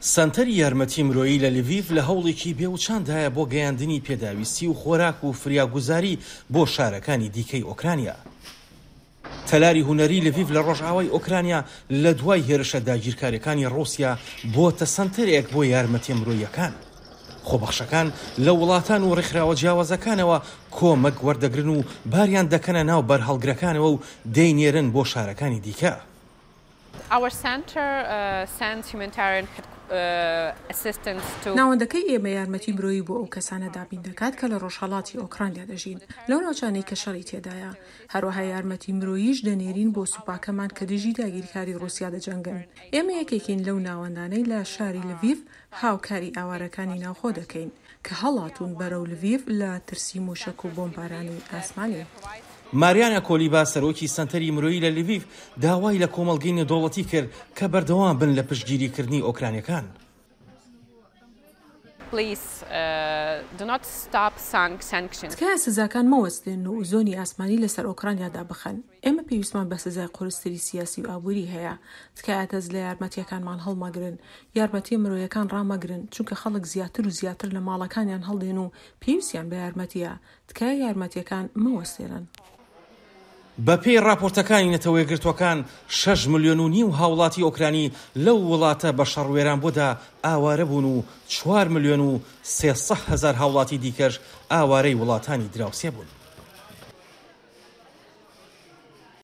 سەنتەری یارمەتی مرۆیی لە لڤیڤ لە هەوڵێکی بێوچاندایە بۆ گەیاندنی پێداویستی و خۆراک و فریاگوزاری بۆ شارەکانی دیکەی ئۆکرانیا. تەلاری هونەری لڤیڤ لە ڕۆژئاوای ئۆکرانیا لە دوای هێرشە داگیرکاریەکانی ڕۆسیا بۆتە سەنتەرێک بۆ یارمەتی مرۆییەکان. خۆبەخشەکان لە وڵاتان و ڕێکخراوە جیاوازەکانەوە کۆمەک وەردەگرن و باریان دەکەنە ناو بەرهەڵگرەکانەوە و دەینێرن بۆ شارەکانی دیکە. ناوەندەکەی ئێمە یارمەتی مرۆیی بۆ ئەو کەسانە دابین دەکات کە لە ڕۆژهەڵاتی ئۆکرانیا دەژین لەو ناوچانەی کە شەڕی تێدایە. هەروەها یارمەتی مرۆییش دەنێرین بۆ سوپاکەمان کە دژی داگیرکاری ڕووسیا دەجەنگن. ئێمە یەکێکین لەو ناوەندانەی لە شاری لڤیڤ هاوکاری ئاوارەکانی ناوخۆ دەکەین کە هەڵاتون بەرەو لڤیڤ لە ترسی موشک و بۆمبارانی ئاسمانی. ماریانە کۆلیبا سەرۆکی سەنتەری مرۆیی لە لڤیڤ داوای لە کۆمەڵگەی نێودەوڵەتی کرد کە بەردەوام بن لە پشتگیریکردنی ئۆکرانیەکان. تکایە سزاکان مەوەستێن و زۆنی ئاسمانی لەسەر ئۆکرانیادا بخەن. ئێمە پێویستمان بە سزای قورستری سیاسی و ئابووری هەیە. تکایە دەست لە یارمەتیەکانمان هەڵمەگرن، یارمەتی مرۆیەکان ڕامەگرن، چونکە خەڵک زیاتر و زیاتر لە ماڵەکانیان هەڵدێن و پێویستیان بە یارمەتیە. تکایە یارمەتیەکان مەوەستێنن. بەپێی راپۆرتەکانی نەتەوەیەگرتوەکان 6.5 ملیۆن هاوڵاتی ئۆکرانی لەو وڵاتە بە شەڕوێران بۆدا ئاوارە بوون و 4.3 ملیۆن هاوڵاتی دیکەش ئاوارەی وڵاتانی دراوسێ بوون.